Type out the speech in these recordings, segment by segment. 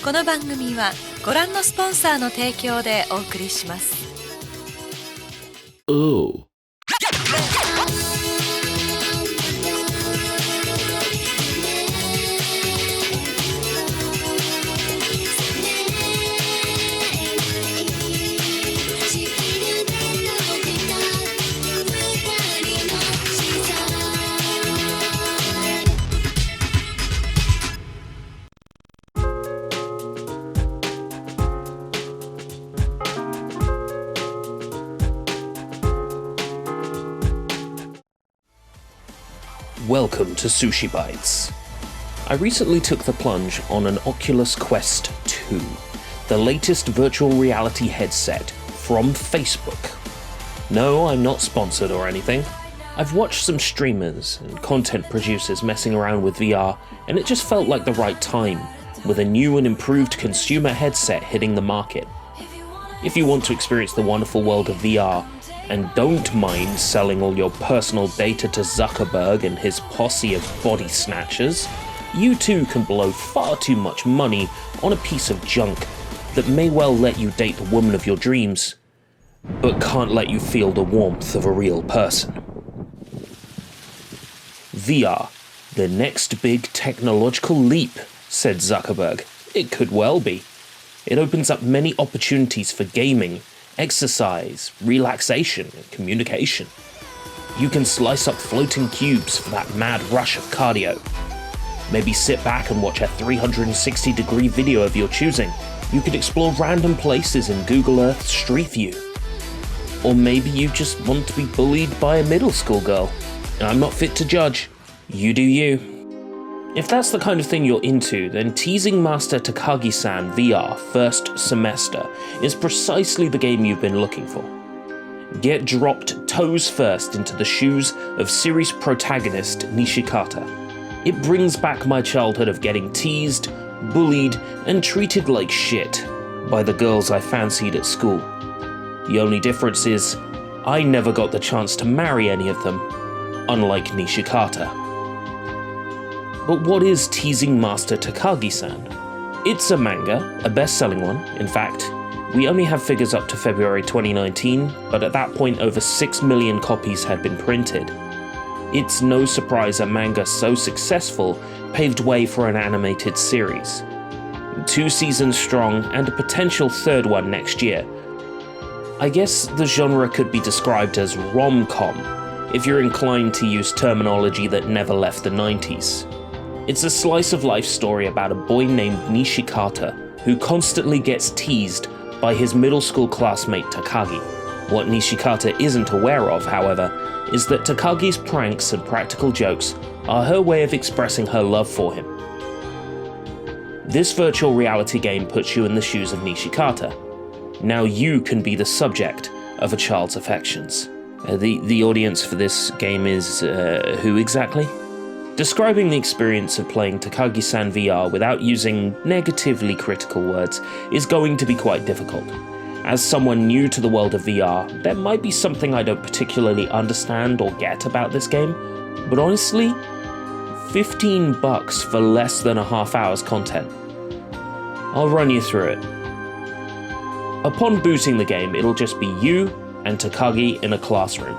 この番組はご覧のスポンサーの提供でお送りします。Oh. Welcome to Sushi Bites. I recently took the plunge on an Oculus Quest 2, the latest virtual reality headset from Facebook. No, I'm not sponsored or anything. I've watched some streamers and content producers messing around with VR, and it just felt like the right time, with a new and improved consumer headset hitting the market. If you want to experience the wonderful world of VR, and don't mind selling all your personal data to Zuckerberg and his posse of body snatchers, you too can blow far too much money on a piece of junk that may well let you date the woman of your dreams, but can't let you feel the warmth of a real person. VR, the next big technological leap, said Zuckerberg. It could well be. It opens up many opportunities for gaming, exercise, relaxation, and communication. You can slice up floating cubes for that mad rush of cardio. Maybe sit back and watch a 360-degree video of your choosing. You could explore random places in Google Earth Street View. Or maybe you just want to be bullied by a middle school girl. I'm not fit to judge. You do you. If that's the kind of thing you're into, then Teasing Master Takagi-san VR First Semester is precisely the game you've been looking for. Get dropped toes first into the shoes of series protagonist Nishikata. It brings back my childhood of getting teased, bullied, and treated like shit by the girls I fancied at school. The only difference is, I never got the chance to marry any of them, unlike Nishikata. But what is Teasing Master Takagi-san? It's a manga, a best-selling one, in fact. We only have figures up to February 2019, but at that point over 6 million copies had been printed. It's no surprise a manga so successful paved way for an animated series. 2 seasons strong and a potential third one next year. I guess the genre could be described as rom-com, if you're inclined to use terminology that never left the 90s. It's a slice-of-life story about a boy named Nishikata who constantly gets teased by his middle school classmate Takagi. What Nishikata isn't aware of, however, is that Takagi's pranks and practical jokes are her way of expressing her love for him. This virtual reality game puts you in the shoes of Nishikata. Now you can be the subject of a child's affections. The audience for this game is who exactly? Describing the experience of playing Takagi-san VR without using negatively critical words is going to be quite difficult. As someone new to the world of VR, there might be something I don't particularly understand or get about this game, but honestly, $15 for less than a half hour's content. I'll run you through it. Upon booting the game, it'll just be you and Takagi in a classroom.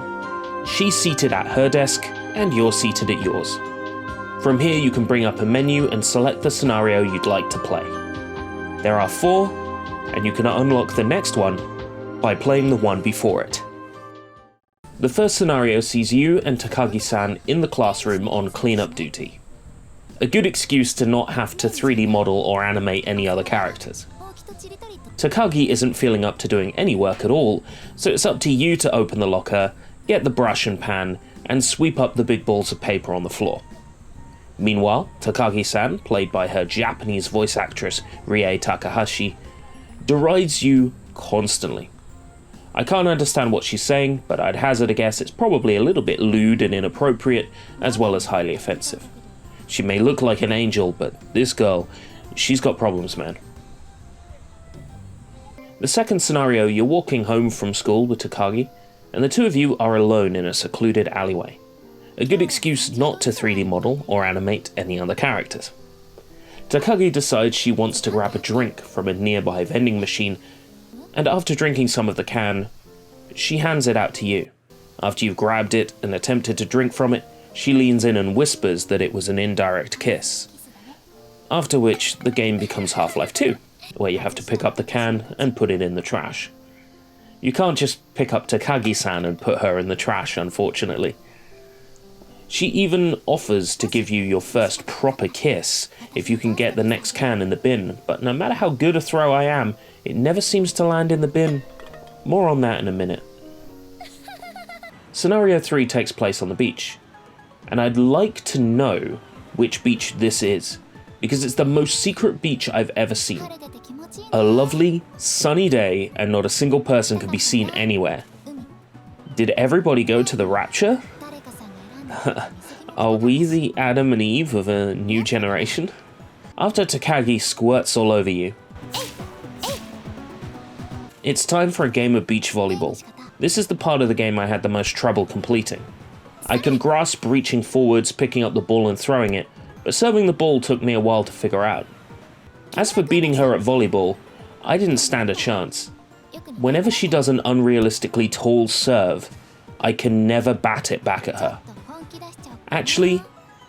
She's seated at her desk, and you're seated at yours. From here you can bring up a menu and select the scenario you'd like to play. There are 4, and you can unlock the next one by playing the one before it. The first scenario sees you and Takagi-san in the classroom on cleanup duty. A good excuse to not have to 3D model or animate any other characters. Takagi isn't feeling up to doing any work at all, so it's up to you to open the locker, get the brush and pan, and sweep up the big balls of paper on the floor. Meanwhile, Takagi-san, played by her Japanese voice actress Rie Takahashi, derides you constantly. I can't understand what she's saying, but I'd hazard a guess it's probably a little bit lewd and inappropriate, as well as highly offensive. She may look like an angel, but this girl, she's got problems, man. The second scenario, you're walking home from school with Takagi, and the two of you are alone in a secluded alleyway. A good excuse not to 3D model or animate any other characters. Takagi decides she wants to grab a drink from a nearby vending machine, and after drinking some of the can, she hands it out to you. After you've grabbed it and attempted to drink from it, she leans in and whispers that it was an indirect kiss. After which, the game becomes Half-Life 2, where you have to pick up the can and put it in the trash. You can't just pick up Takagi-san and put her in the trash, unfortunately. She even offers to give you your first proper kiss if you can get the next can in the bin, but no matter how good a throw I am, it never seems to land in the bin. More on that in a minute. Scenario 3 takes place on the beach, and I'd like to know which beach this is, because it's the most secret beach I've ever seen. A lovely, sunny day, and not a single person could be seen anywhere. Did everybody go to the Rapture? Are we the Adam and Eve of a new generation? After Takagi squirts all over you, it's time for a game of beach volleyball. This is the part of the game I had the most trouble completing. I can grasp reaching forwards, picking up the ball and throwing it, but serving the ball took me a while to figure out. As for beating her at volleyball, I didn't stand a chance. Whenever she does an unrealistically tall serve, I can never bat it back at her. Actually,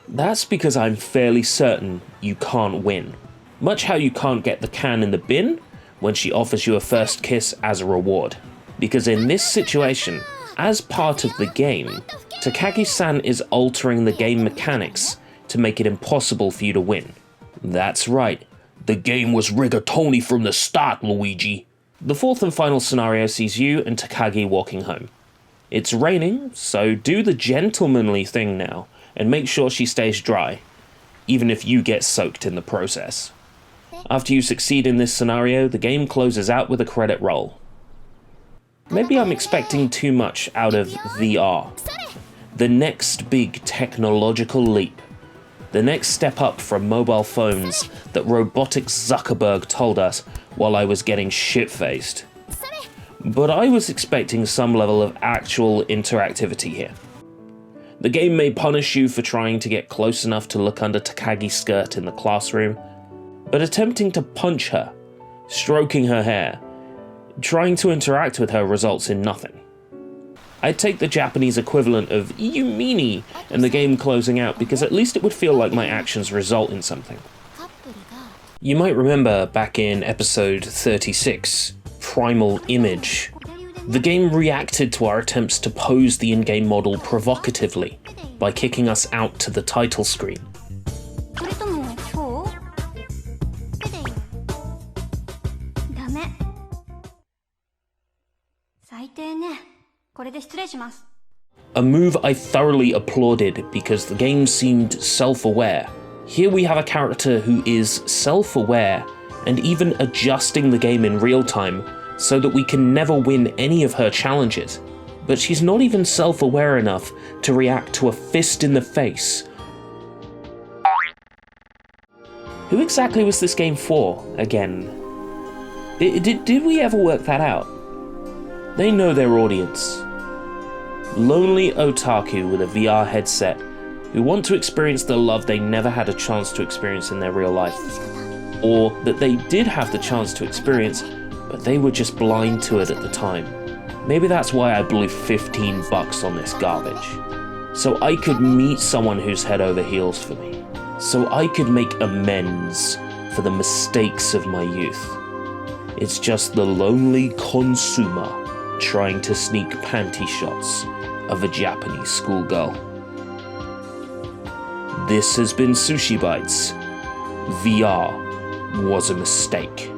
that's because I'm fairly certain you can't win. Much how you can't get the can in the bin when she offers you a first kiss as a reward. Because in this situation, as part of the game, Takagi-san is altering the game mechanics to make it impossible for you to win. That's right, the game was rigatoni from the start, Luigi. The fourth and final scenario sees you and Takagi walking home. It's raining, so do the gentlemanly thing now, and make sure she stays dry, even if you get soaked in the process. After you succeed in this scenario, the game closes out with a credit roll. Maybe I'm expecting too much out of VR. The next big technological leap. The next step up from mobile phones that robotic Zuckerberg told us while I was getting shit-faced. But I was expecting some level of actual interactivity here. The game may punish you for trying to get close enough to look under Takagi's skirt in the classroom, but attempting to punch her, stroking her hair, trying to interact with her results in nothing. I'd take the Japanese equivalent of "you meanie" and the game closing out, because at least it would feel like my actions result in something. You might remember back in episode 36, Primal Image, the game reacted to our attempts to pose the in-game model provocatively by kicking us out to the title screen. A move I thoroughly applauded because the game seemed self-aware. Here we have a character who is self-aware and even adjusting the game in real time so that we can never win any of her challenges. But she's not even self-aware enough to react to a fist in the face. Who exactly was this game for, again? Did we ever work that out? They know their audience. Lonely otaku with a VR headset who want to experience the love they never had a chance to experience in their real life. Or that they did have the chance to experience, but they were just blind to it at the time. Maybe that's why I blew $15 on this garbage. So I could meet someone who's head over heels for me. So I could make amends for the mistakes of my youth. It's just the lonely consumer trying to sneak panty shots of a Japanese schoolgirl. This has been Sushi Bites. VR was a mistake.